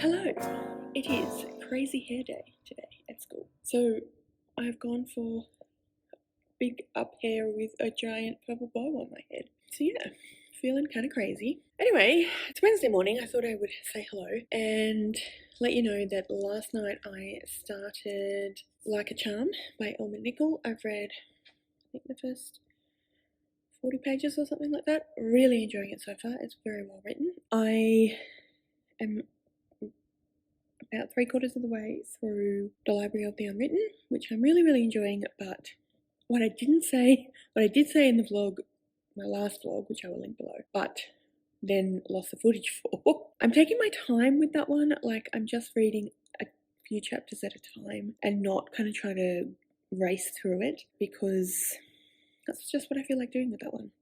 Hello, it is crazy hair day today at school. So I've gone for big up hair with a giant purple bow on my head. So yeah, feeling kind of crazy. Anyway, it's Wednesday morning. I thought I would say hello and let you know that last night I started Like a Charm by Elmer Nickel. I've read, I think, the first 40 pages or something like that. Really enjoying it so far. It's very well written. I am about 3/4 of the way through the Library of the Unwritten, which I'm really enjoying. But what I did say in the vlog, my last vlog, which I will link below, but then lost the footage for. I'm taking my time with that one. Like, I'm just reading a few chapters at a time and not kind of trying to race through it, because that's just what I feel like doing with that one.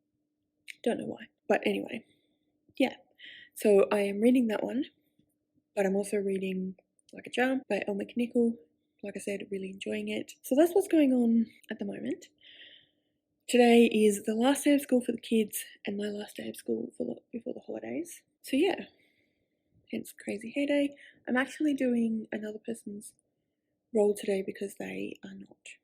Don't know why. But anyway, yeah. So I am reading that one, but I'm also reading Like a Charm by Elmer Nickel. Like I said, really enjoying it. So that's what's going on at the moment. Today is the last day of school for the kids and my last day of school before the holidays. So yeah, hence crazy hair day. I'm actually doing another person's role today because they are not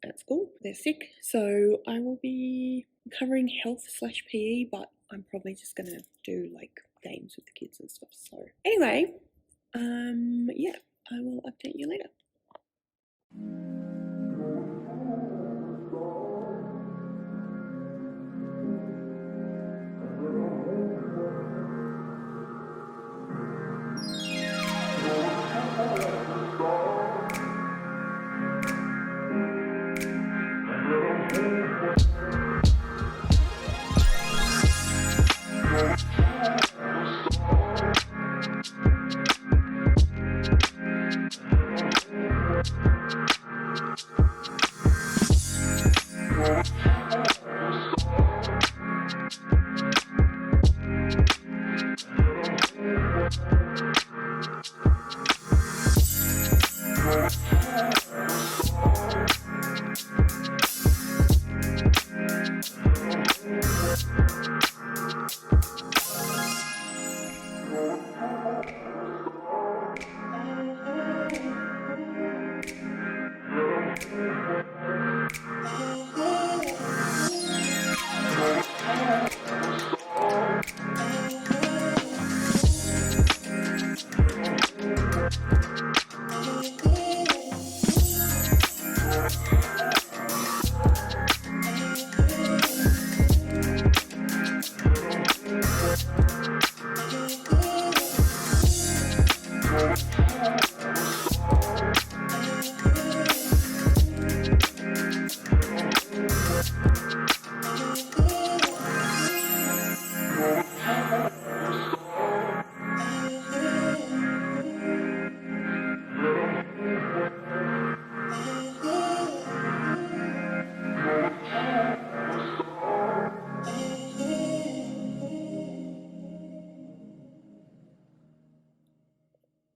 at school. They're sick. So I will be covering health/PE, but I'm probably just gonna do like games with the kids and stuff. So anyway, yeah, I will update you later.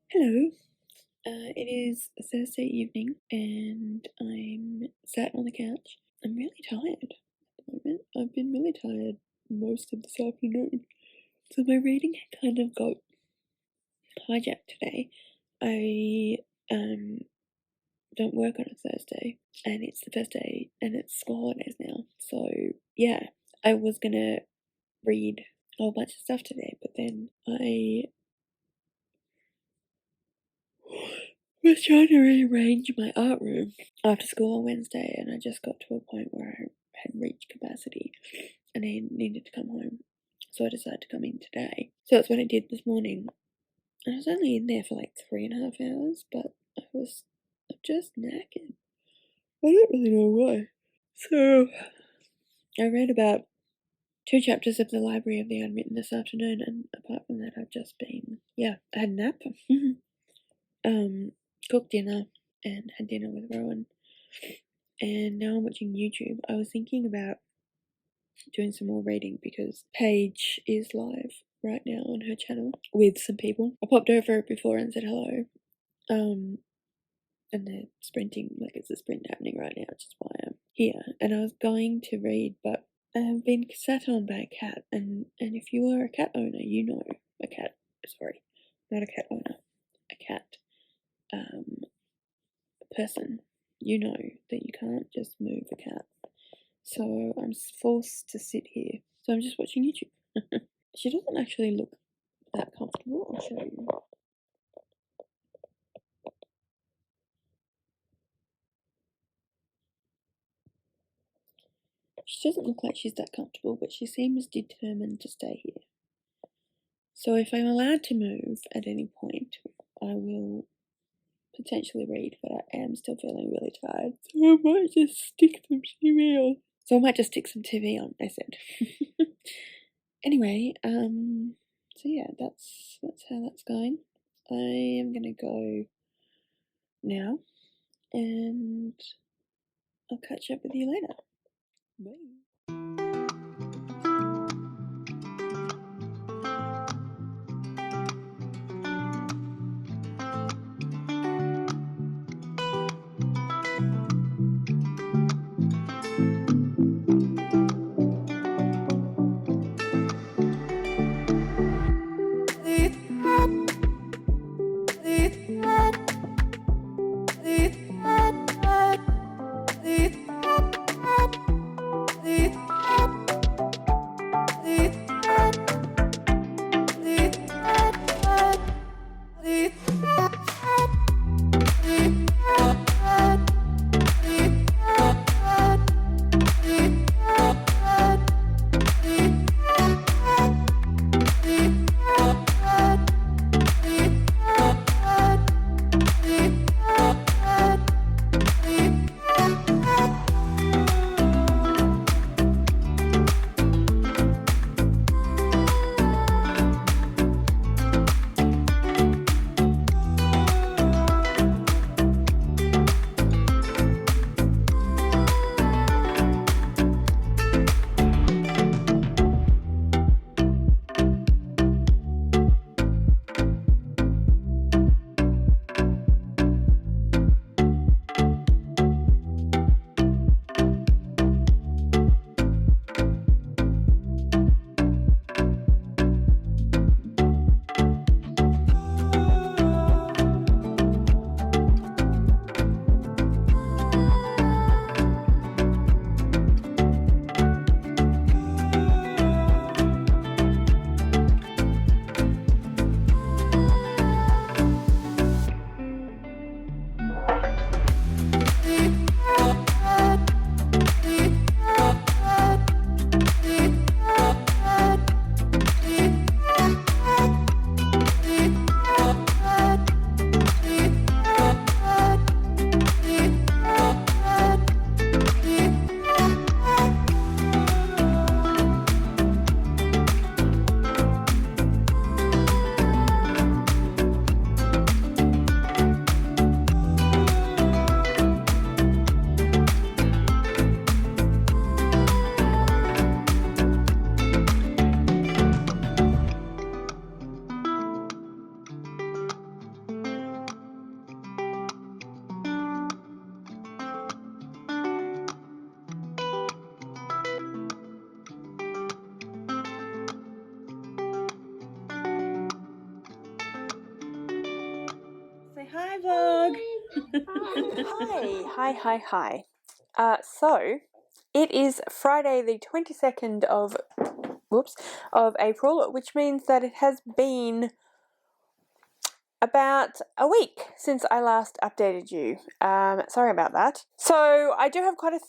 Hello, it is Thursday evening and I'm sat on the couch. I'm really tired at the moment. I've been really tired most of this afternoon. So my reading kind of got hijacked today. I don't work on a Thursday and it's the first day and it's school holidays now. So yeah, I was gonna read a whole bunch of stuff today, but then I was trying to rearrange my art room after school on Wednesday, and I just got to a point where I had reached capacity and I needed to come home. So I decided to come in today. So that's what I did this morning. And I was only in there for like 3.5 hours, but I'm just knackered. I don't really know why. So I read about 2 chapters of the Library of the Unwritten this afternoon, and apart from that, I've just been, I had a nap. Cooked dinner and had dinner with Rowan, and now I'm watching YouTube. I was thinking about doing some more reading because Paige is live right now on her channel with some people. I popped over before and said hello. And they're sprinting, like it's a sprint happening right now, which is why I'm here. And I was going to read, but I've been sat on by a cat, and if you are a cat owner, you know a cat. Sorry, not a cat owner, a cat person, you know that you can't just move a cat. So I'm forced to sit here. So I'm just watching YouTube. She doesn't actually look that comfortable. I'll show you. She doesn't look like she's that comfortable, but she seems determined to stay here. So if I'm allowed to move at any point, I will potentially read, but I am still feeling really tired. So I might just stick some TV on. I said. Anyway, so yeah, that's how that's going. I am gonna go now, and I'll catch up with you later. Bye. Say hi, vlog. Hi. So it is Friday the 22nd of April, which means that it has been about a week since I last updated you. Sorry about that. So I do have quite a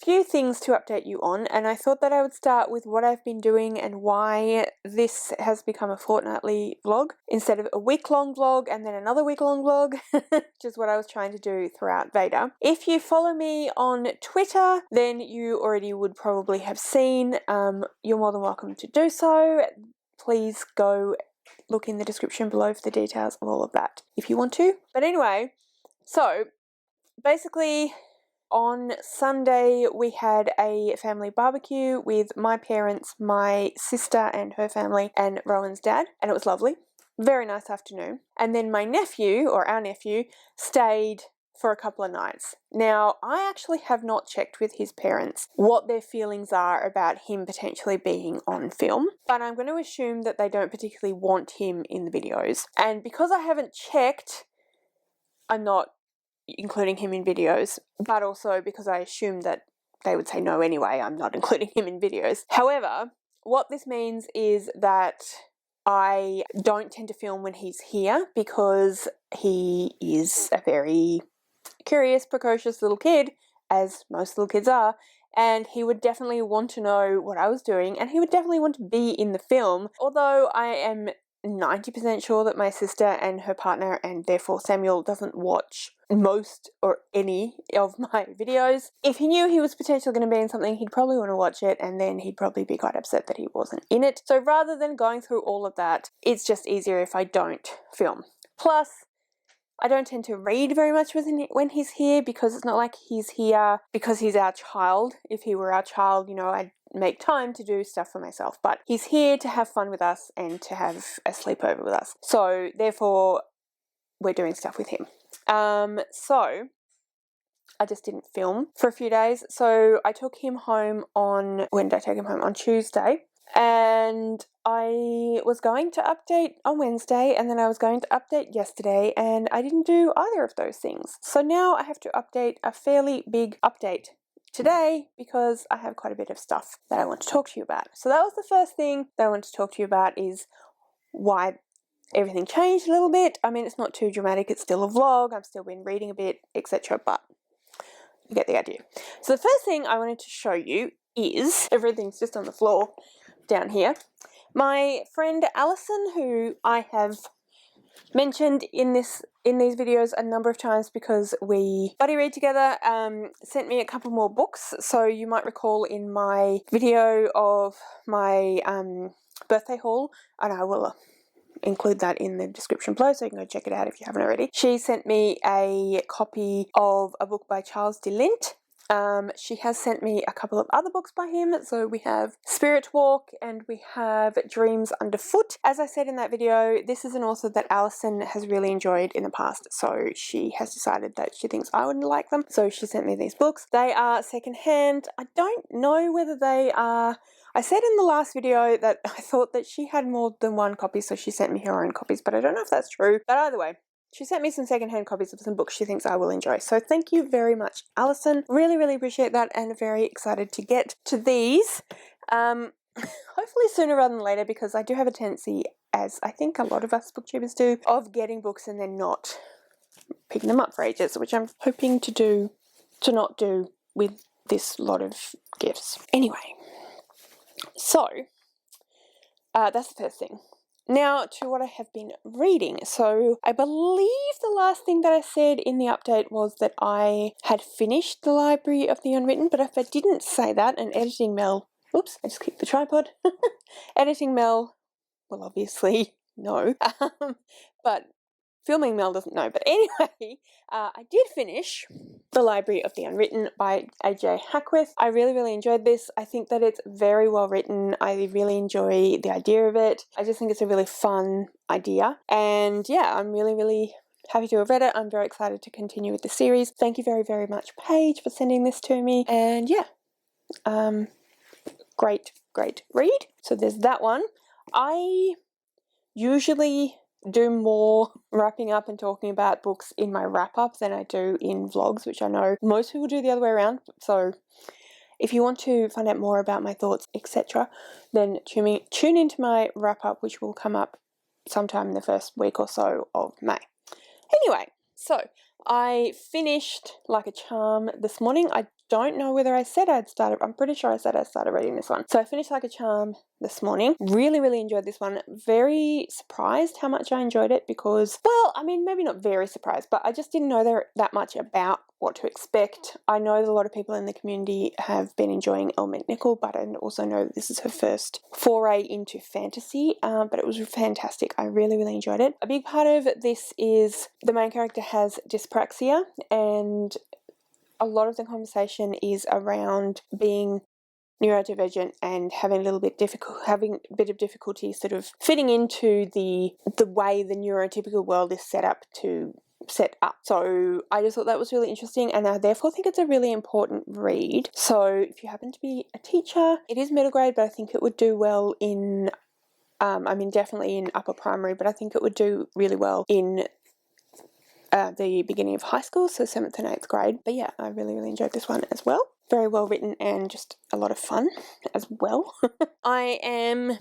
few things to update you on, and I thought that I would start with what I've been doing and why this has become a fortnightly vlog instead of a week-long vlog and then another week-long vlog, which is what I was trying to do throughout Veda. If you follow me on Twitter, then you already would probably have seen. You're more than welcome to do so. Please go look in the description below for the details of all of that if you want to. But anyway, so basically on Sunday we had a family barbecue with my parents, my sister and her family, and Rowan's dad, and it was lovely. Very nice afternoon. And then my nephew, or our nephew, stayed for a couple of nights. Now, I actually have not checked with his parents what their feelings are about him potentially being on film, but I'm going to assume that they don't particularly want him in the videos. And because I haven't checked, I'm not including him in videos, but also because I assume that they would say no anyway, I'm not including him in videos. However, what this means is that I don't tend to film when he's here because he is a very curious, precocious little kid, as most little kids are, and he would definitely want to know what I was doing, and he would definitely want to be in the film, although I am 90% sure that my sister and her partner, and therefore Samuel, doesn't watch most or any of my videos. If he knew he was potentially going to be in something, he'd probably want to watch it, and then he'd probably be quite upset that he wasn't in it. So rather than going through all of that, it's just easier if I don't film. Plus, I don't tend to read very much when he's here, because it's not like he's here because he's our child. If he were our child, you know, I'd make time to do stuff for myself. But he's here to have fun with us and to have a sleepover with us. So therefore, we're doing stuff with him. So I just didn't film for a few days. So I took him home on, when did I take him home? On Tuesday. And I was going to update on Wednesday, and then I was going to update yesterday, and I didn't do either of those things. So now I have to update a fairly big update today because I have quite a bit of stuff that I want to talk to you about. So that was the first thing that I want to talk to you about, is why everything changed a little bit. I mean, it's not too dramatic. It's still a vlog. I've still been reading a bit, etc. But you get the idea. So the first thing I wanted to show you is, everything's just on the floor down here. My friend Alison, who I have mentioned in these videos a number of times because we buddy read together, sent me a couple more books. So you might recall in my video of my birthday haul, and I will include that in the description below so you can go check it out if you haven't already. She sent me a copy of a book by Charles DeLint. She has sent me a couple of other books by him. So we have Spirit Walk and we have Dreams Underfoot. As I said in that video, this is an author that Alison has really enjoyed in the past, so she has decided that she thinks I wouldn't like them, so she sent me these books. They are secondhand. I don't know whether they are... I said in the last video that I thought that she had more than one copy, so she sent me her own copies, but I don't know if that's true. But either way, she sent me some secondhand copies of some books she thinks I will enjoy. So thank you very much, Alison. Really, really appreciate that, and very excited to get to these. Hopefully sooner rather than later, because I do have a tendency, as I think a lot of us booktubers do, of getting books and then not picking them up for ages, which I'm hoping to not do with this lot of gifts. Anyway, so that's the first thing. Now to what I have been reading. So I believe the last thing that I said in the update was that I had finished the Library of the Unwritten, but if I didn't say that, and editing Mel, oops, I just kicked the tripod, editing Mel will obviously know, but filming Mel doesn't know. But anyway, I did finish The Library of the Unwritten by A.J. Hackworth. I really, really enjoyed this. I think that it's very well written. I really enjoy the idea of it. I just think it's a really fun idea. And yeah, I'm really, really happy to have read it. I'm very excited to continue with the series. Thank you very, very much, Paige, for sending this to me. And yeah, great, great read. So there's that one. I usually do more wrapping up and talking about books in my wrap-up than I do in vlogs, which I know most people do the other way around. So if you want to find out more about my thoughts, etc., then tune into my wrap-up, which will come up sometime in the first week or so of May. Anyway, so I finished Like a Charm this morning. I don't know whether I said I'd started. I'm pretty sure I said I started reading this one. So I finished Like a Charm this morning. Really, really enjoyed this one. Very surprised how much I enjoyed it because, well, I mean, maybe not very surprised, but I just didn't know there that much about what to expect. I know that a lot of people in the community have been enjoying Elle McNichol, but I also know that this is her first foray into fantasy, but it was fantastic. I really, really enjoyed it. A big part of this is the main character has dyspraxia, and a lot of the conversation is around being neurodivergent and having a bit of difficulty sort of fitting into the way the neurotypical world is set up to set up. So I just thought that was really interesting, and I therefore think it's a really important read. So if you happen to be a teacher, it is middle grade, but I think it would do well in definitely in upper primary, but I think it would do really well in the beginning of high school, so 7th and 8th grade. But yeah, I really enjoyed this one as well. Very well written and just a lot of fun as well. I am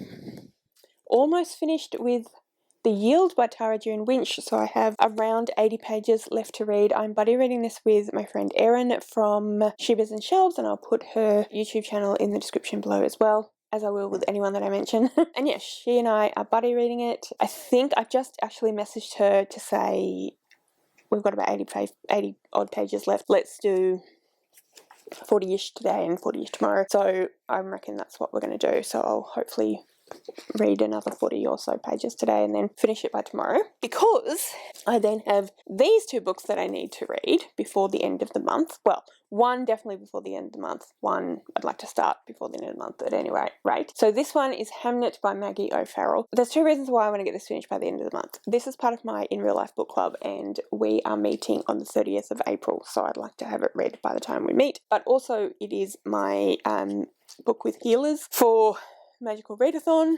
almost finished with The Yield by Tara June Winch, so I have around 80 pages left to read. I'm buddy reading this with my friend Erin from Shivers and Shelves, and I'll put her YouTube channel in the description below as well, as I will with anyone that I mention. And yeah, she and I are buddy reading it. I think I've just actually messaged her to say we've got about 80 odd pages left. Let's do 40-ish today and 40-ish tomorrow. So I reckon that's what we're going to do. So I'll hopefully read another 40 or so pages today and then finish it by tomorrow, because I then have these 2 books that I need to read before the end of the month. Well, one definitely before the end of the month, one I'd like to start before the end of the month at any rate. So this one is Hamnet by Maggie O'Farrell. There's 2 reasons why I want to get this finished by the end of the month. This is part of my In Real Life book club, and we are meeting on the 30th of April, so I'd like to have it read by the time we meet. But also it is my book with healers for Magical Readathon,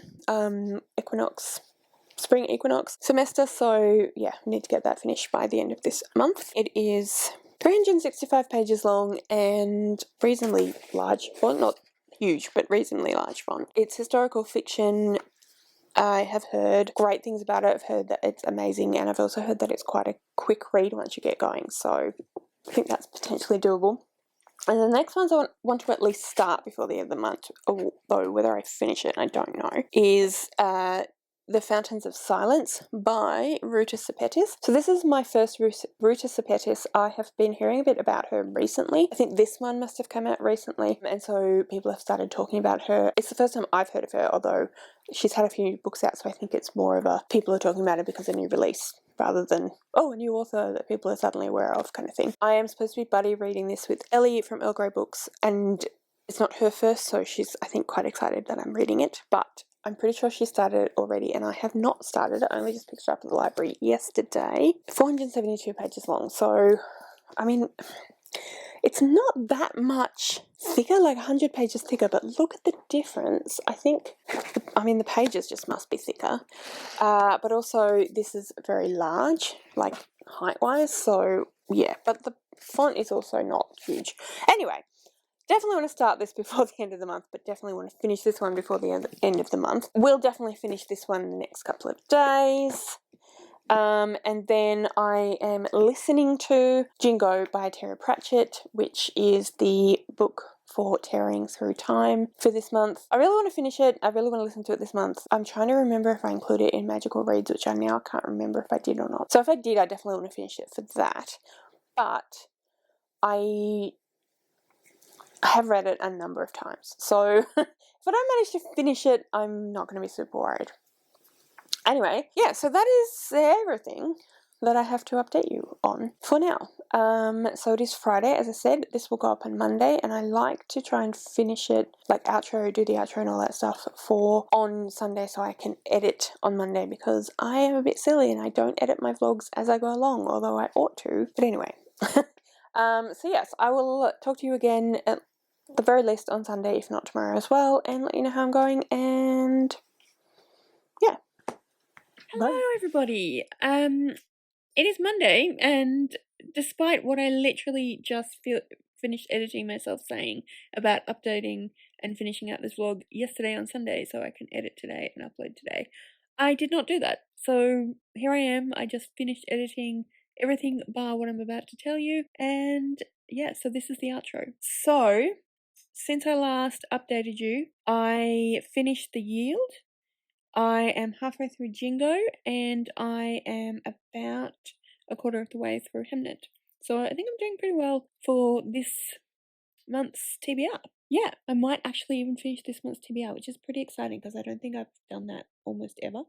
spring equinox semester, so yeah, need to get that finished by the end of this month. It is 365 pages long and reasonably large font, not huge, but reasonably large font. It's historical fiction. I have heard great things about it. I've heard that it's amazing, and I've also heard that it's quite a quick read once you get going, so I think that's potentially doable. And the next ones I want to at least start before the end of the month, although whether I finish it, I don't know, is The Fountains of Silence by Ruta Sepetys. So this is my first Ruta Sepetys. I have been hearing a bit about her recently. I think this one must have come out recently, and so people have started talking about her. It's the first time I've heard of her, although she's had a few books out, so I think it's more of a people are talking about it because of a new release, rather than, oh, a new author that people are suddenly aware of kind of thing. I am supposed to be buddy reading this with Ellie from Earl Grey Books, and it's not her first, so she's, I think, quite excited that I'm reading it, but I'm pretty sure she started it already, and I have not started it. I only just picked it up at the library yesterday. 472 pages long, so, I mean, it's not that much thicker, like 100 pages thicker, but look at the difference. I think, the pages just must be thicker, but also this is very large, like height-wise, so yeah, but the font is also not huge. Anyway, definitely want to start this before the end of the month, but definitely want to finish this one before the end of the month. We'll definitely finish this one in the next couple of days. And then I am listening to Jingo by Terry Pratchett, which is the book for Tearing Through Time for this month. I really want to finish it. I really want to listen to it this month. I'm trying to remember if I included it in Magical Reads, which I now can't remember if I did or not. So if I did, I definitely want to finish it for that. But I have read it a number of times. So if I don't manage to finish it, I'm not going to be super worried. Anyway, yeah, so that is everything that I have to update you on for now. So it is Friday, as I said. This will go up on Monday, and I like to try and finish it, like do the outro and all that stuff on Sunday, so I can edit on Monday, because I am a bit silly and I don't edit my vlogs as I go along, although I ought to. But anyway, so yes, I will talk to you again at the very least on Sunday, if not tomorrow as well, and let you know how I'm going, and yeah. Hello, everybody. It is Monday, and despite what I literally just finished editing myself saying about updating and finishing out this vlog yesterday on Sunday so I can edit today and upload today, I did not do that. So here I am. I just finished editing everything bar what I'm about to tell you, and yeah, so this is the outro. So, since I last updated you, I finished The Yield. I am halfway through Jingo, and I am about a quarter of the way through Hamnet. So I think I'm doing pretty well for this month's TBR. Yeah, I might actually even finish this month's TBR, which is pretty exciting because I don't think I've done that almost ever.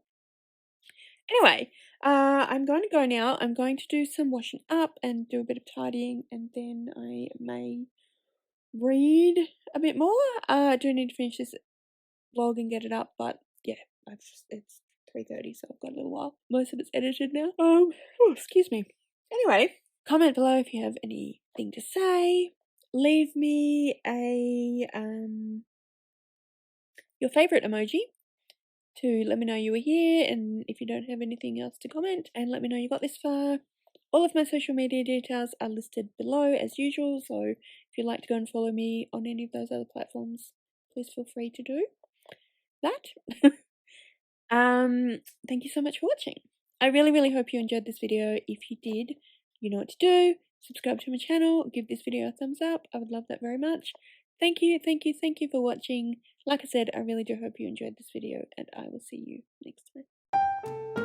Anyway, I'm going to go now. I'm going to do some washing up and do a bit of tidying, and then I may read a bit more. I do need to finish this vlog and get it up, but yeah, it's 3:30, so I've got a little while. Most of it's edited now. Excuse me. Anyway, comment below if you have anything to say. Leave me a your favourite emoji to let me know you were here, and if you don't have anything else to comment, and let me know you got this far. All of my social media details are listed below as usual, so if you'd like to go and follow me on any of those other platforms, please feel free to do that. Thank you so much for watching. I really hope you enjoyed this video. If you did, you know what to do. Subscribe to my channel, give this video a thumbs up. I would love that very much. Thank you for watching. Like I said, I really do hope you enjoyed this video, and I will see you next time.